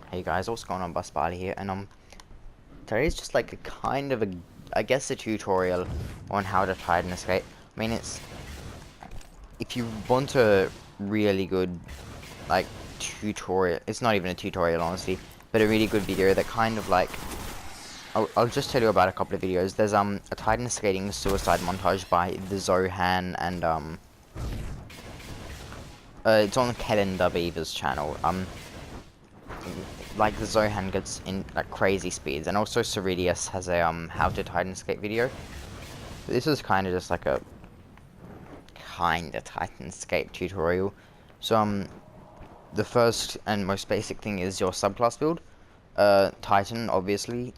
Hey guys, what's going on? Bus Barley here, and today's just like a kind of a, I guess, a tutorial on how to Titan escape. I mean, it's if you want a really good like tutorial, it's not even a tutorial honestly, but a really good video that kind of like I'll just tell you about a couple of videos. There's a Titan skating suicide montage by the Zohan, and it's on Kellen Beaver's channel. Like the Zohan gets in like crazy speeds, and also Ceridius has a how to Titan escape video. This is kind of just like a Titan escape tutorial. So the first and most basic thing is your subclass build. Titan, obviously,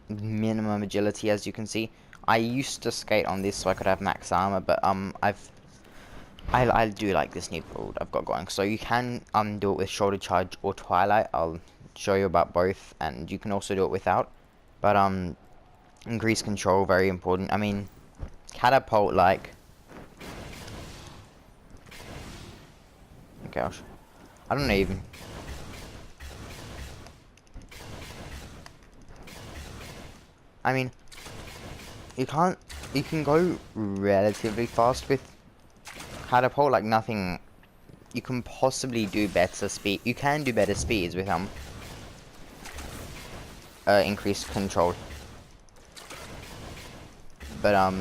minimum agility, as you can see. I used to skate on this so I could have max armor, but I do like this new build I've got going. So you can do it with shoulder charge or twilight. I'll show you about both, and you can also do it without. But increased control, very important. I mean, catapult, like, oh gosh, I don't know even. I mean, you can go relatively fast with catapult, like nothing. You can possibly do better speed. You can do better speeds with increased control. But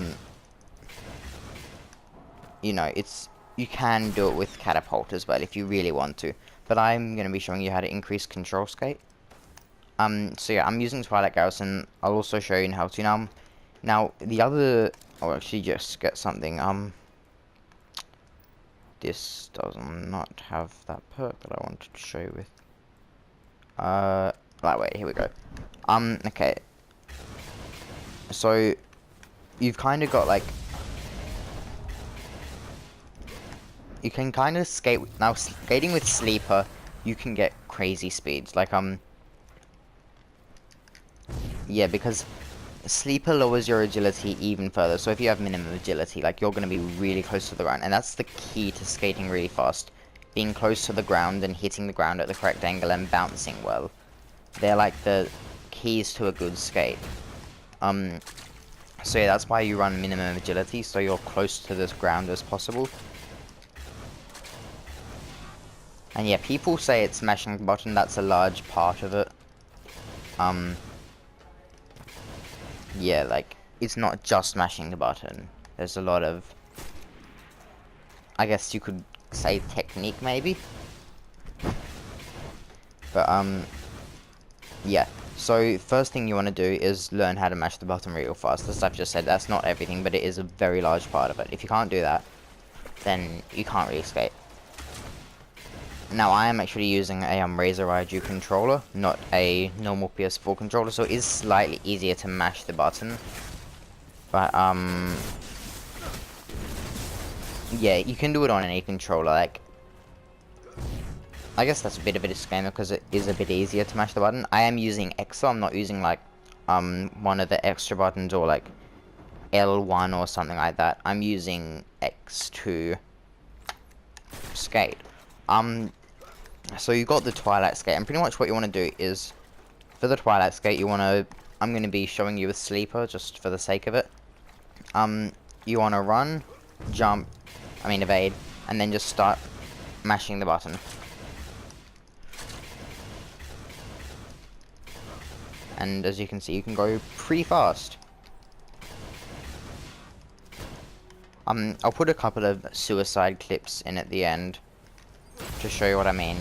you know, you can do it with catapult as well if you really want to. But I'm gonna be showing you how to increase control skate. So yeah, I'm using Twilight Garrison. I'll also show you how to now the other. I'll actually just get something. This does not have that perk that I wanted to show you with. Right, wait, here we go. Okay. So, you've kind of got, like, you can kind of skate, now, skating with Sleeper, you can get crazy speeds, like, yeah, because Sleeper lowers your agility even further. So if you have minimum agility, like, you're going to be really close to the ground. And that's the key to skating really fast. Being close to the ground and hitting the ground at the correct angle and bouncing well. They're like the keys to a good skate. So yeah, that's why you run minimum agility, so you're close to this ground as possible. And yeah, people say it's smashing the button. That's a large part of it. Yeah, like, it's not just smashing the button. There's a lot of, I guess you could say, technique, maybe? But, yeah. So, first thing you want to do is learn how to mash the button real fast. As I've just said, that's not everything, but it is a very large part of it. If you can't do that, then you can't really skate. Now, I am actually using a Razer Raiju controller, not a normal PS4 controller, so it is slightly easier to mash the button. But, yeah, you can do it on any controller, like, I guess that's a bit of a disclaimer, because it is a bit easier to mash the button. I am using Exo, I'm not using, like, one of the extra buttons, or, like, L1 or something like that. I'm using X to skate. So you got the Twilight Skate, and pretty much what you want to do is, for the Twilight Skate, you want to, I'm going to be showing you a Sleeper, just for the sake of it. You want to run, jump, evade, and then just start mashing the button. And as you can see, you can go pretty fast. I'll put a couple of suicide clips in at the end to show you what I mean.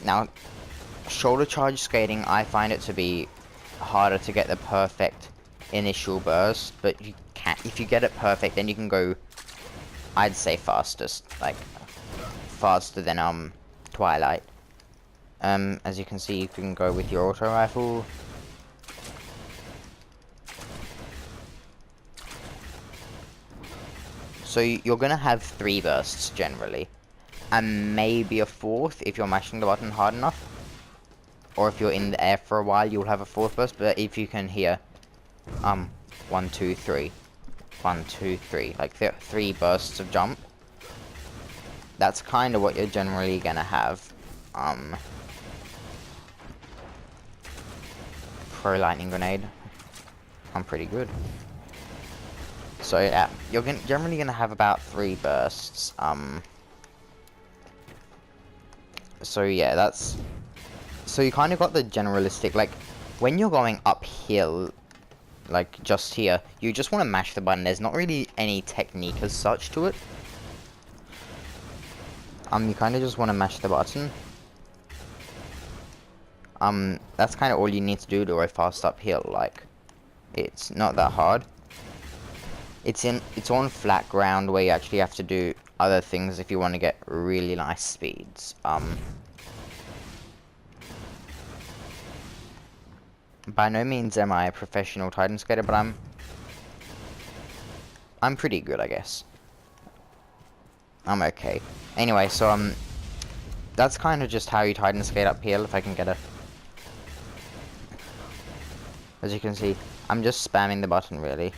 Now, shoulder charge skating, I find it to be harder to get the perfect initial burst, but you can, if you get it perfect, then you can go, I'd say fastest, like faster than Twilight. As you can see, you can go with your auto rifle. So you're gonna have 3 bursts generally, and maybe a 4th if you're mashing the button hard enough, or if you're in the air for a while, you'll have a 4th burst. But if you can hear 1 2 3 1 2 3, like 3 bursts of jump, that's kind of what you're generally gonna have. pro lightning grenade. I'm pretty good. So yeah, you're generally gonna have about 3 bursts. So yeah, that's... So you kind of got the generalistic, like, when you're going uphill, like, just here, you just want to mash the button. There's not really any technique as such to it. You kind of just want to mash the button. That's kind of all you need to do to go fast uphill, like, it's not that hard. It's on flat ground where you actually have to do other things if you want to get really nice speeds. By no means am I a professional Titan skater, but I'm pretty good, I guess. I'm okay. Anyway, so that's kind of just how you Titan skate uphill. If I can get a... As you can see, I'm just spamming the button really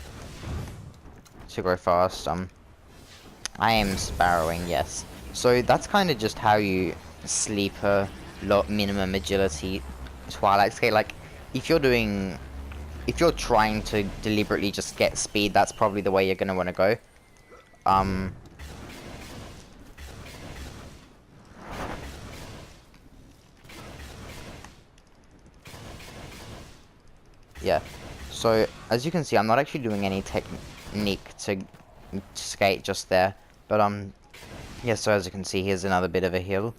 to go fast. I am sparrowing, yes. So that's kind of just how you sleeper minimum agility Twilight skate. Like, if you're trying to deliberately just get speed, that's probably the way you're gonna want to go. Yeah. So as you can see, I'm not actually doing any technique to skate just there, but yeah. So as you can see, here's another bit of a hill.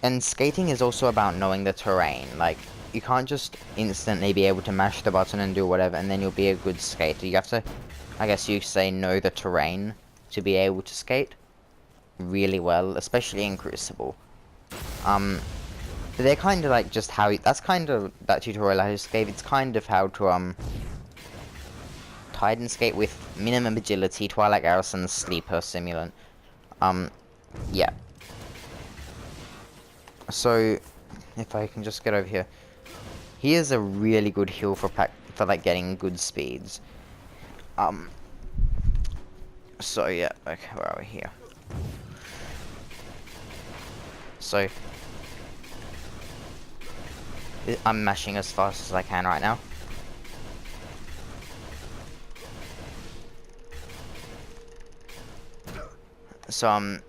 And skating is also about knowing the terrain. Like, you can't just instantly be able to mash the button and do whatever and then you'll be a good skater. You have to, I guess you say, know the terrain to be able to skate really well, especially in Crucible. They're kind of like just how that's kind of that tutorial I just gave. It's kind of how to Titan skate with minimum agility, Twilight Garrison's sleeper simulant. Yeah. So, if I can just get over here. Here's a really good hill for like getting good speeds. So yeah, okay, where are we here? So, I'm mashing as fast as I can right now. So,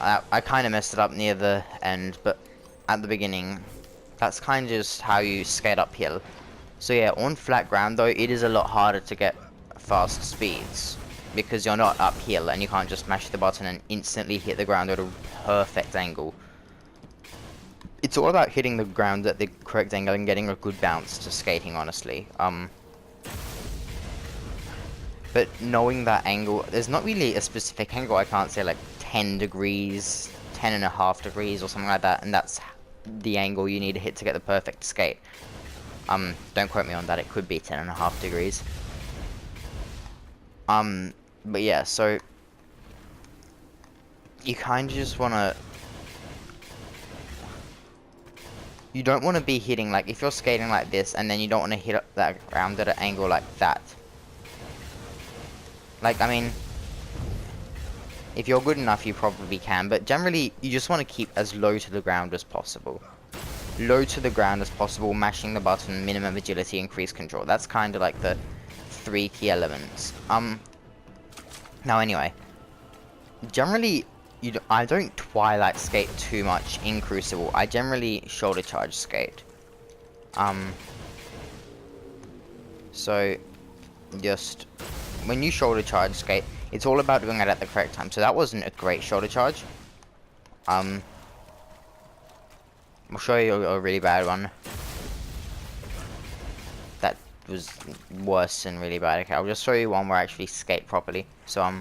I kind of messed it up near the end, but at the beginning, that's kind of just how you skate uphill. So yeah, on flat ground though, it is a lot harder to get fast speeds, because you're not uphill and you can't just mash the button and instantly hit the ground at a perfect angle. It's all about hitting the ground at the correct angle and getting a good bounce to skating, honestly. But knowing that angle, there's not really a specific angle. I can't say like 10 degrees, 10.5 degrees or something like that, and that's the angle you need to hit to get the perfect skate. Don't quote me on that, it could be 10.5 degrees. But yeah, so you kind of just want to... You don't want to be hitting, like, if you're skating like this, and then you don't want to hit up that ground at an angle like that. Like, I mean, if you're good enough, you probably can, but generally, you just want to keep as low to the ground as possible. Low to the ground as possible, mashing the button, minimum agility, increased control. That's kind of like the 3 key elements. Now anyway, generally, I don't Twilight skate too much in Crucible. I generally shoulder charge skate. So, just... when you shoulder charge skate, it's all about doing it at the correct time. So that wasn't a great shoulder charge. I'll show you a really bad one. That was worse than really bad. Okay, I'll just show you one where I actually skate properly. So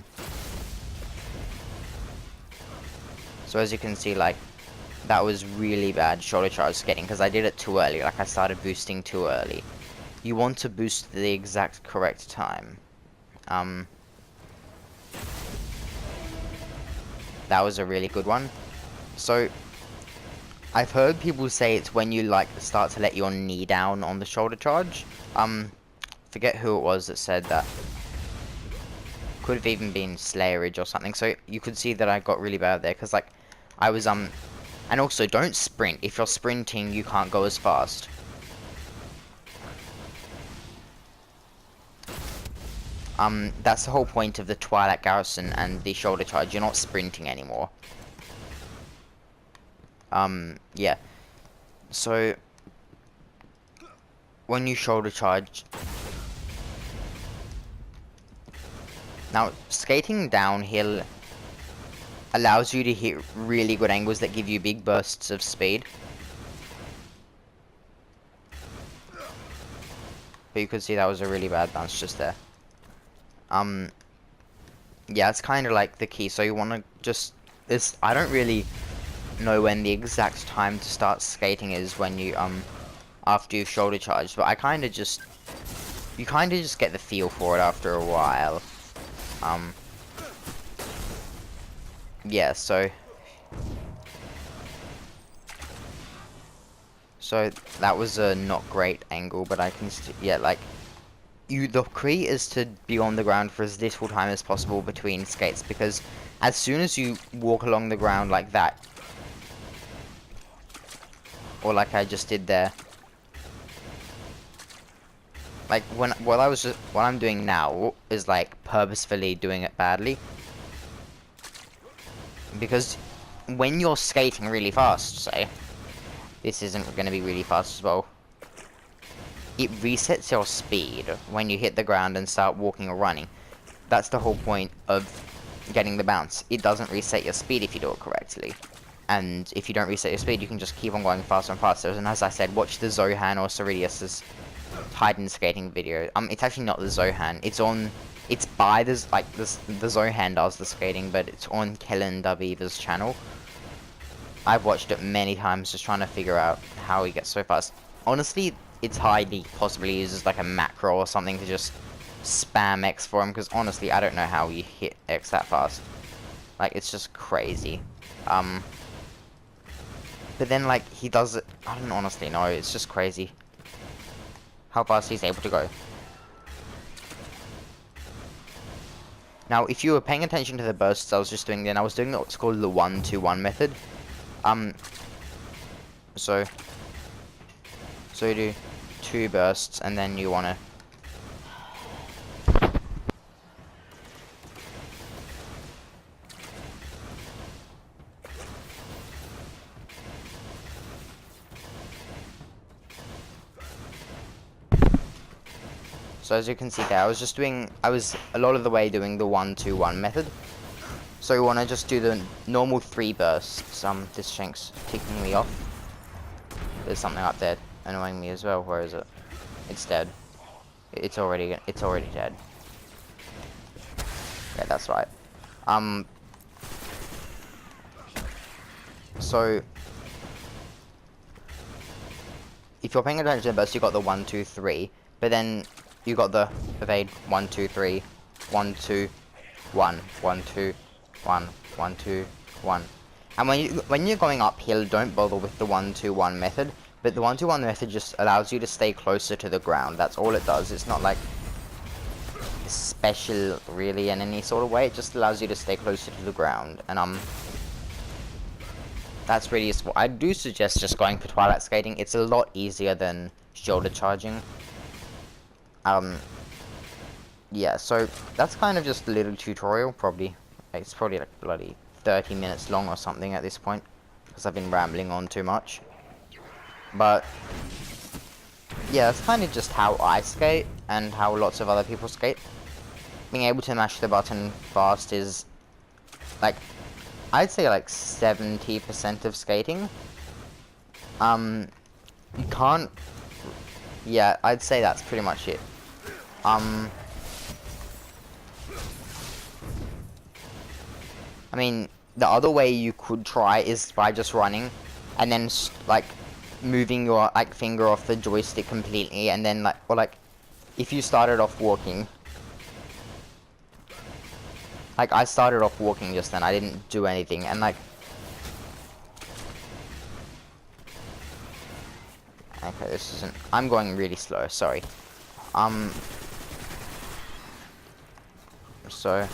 so as you can see, like, that was really bad shoulder charge skating because I did it too early. Like, I started boosting too early. You want to boost the exact correct time. That was a really good one. So, I've heard people say it's when you, like, start to let your knee down on the shoulder charge. Forget who it was that said that. Could have even been Slayerage or something. So, you could see that I got really bad there, because, like, I was, And also, don't sprint. If you're sprinting, you can't go as fast. That's the whole point of the Twilight Garrison and the shoulder charge. You're not sprinting anymore. Yeah. So, when you shoulder charge... Now, skating downhill allows you to hit really good angles that give you big bursts of speed. But you could see that was a really bad bounce just there. Yeah, it's kind of like the key. So you want to just... I don't really know when the exact time to start skating is when you, after you've shoulder charged. But I kind of just... You kind of just get the feel for it after a while. Yeah, so that was a not great angle, but I can yeah, like, the key is to be on the ground for as little time as possible between skates, because as soon as you walk along the ground like that, or like I just did there, like what I'm doing now is like purposefully doing it badly, because when you're skating really fast, say, this isn't going to be really fast as well, it resets your speed when you hit the ground and start walking or running. That's the whole point of getting the bounce. It doesn't reset your speed if you do it correctly. And if you don't reset your speed, you can just keep on going faster and faster. And as I said, watch the Zohan or Ceridius's Titan skating video. It's actually not the Zohan. It's by the Zohan does the skating, but it's on Kellen Daviva's channel. I've watched it many times just trying to figure out how he gets so fast. Honestly, it's highly possibly uses like a macro or something to just spam X for him, because honestly, I don't know how he hit X that fast. Like, it's just crazy. But then, like, he does it... I don't honestly know. It's just crazy how fast he's able to go. Now, if you were paying attention to the bursts I was just doing then, I was doing what's called the 1-2-1 method. So you do 2 bursts, and then you want to... So as you can see there, I was a lot of the way doing the 1-2-1 method. So you want to just do the normal 3 bursts. This shank's ticking me off. There's something up there annoying me as well. Where is it? It's dead. It's already dead. Yeah, that's right. So if you're paying attention to the burst, you got the 1-2-3, but then you got the evade 1-2-3, 1-2-1, 1-2-1, 1-2-1. And when you're going uphill, don't bother with the 1-2-1 method. But the 1-2-1 method just allows you to stay closer to the ground. That's all it does. It's not like special really in any sort of way. It just allows you to stay closer to the ground. And that's really useful. I do suggest just going for Twilight Skating. It's a lot easier than shoulder charging. Yeah, so that's kind of just a little tutorial. It's probably like bloody 30 minutes long or something at this point, because I've been rambling on too much. But yeah, that's kind of just how I skate and how lots of other people skate. Being able to mash the button fast is like, I'd say like 70% of skating. You can't... Yeah, I'd say that's pretty much it. I mean, the other way you could try is by just running, and then like moving your like finger off the joystick completely, and then if you started off walking, like I started off walking just then, I didn't do anything, and like, okay, this isn't, I'm going really slow, sorry. So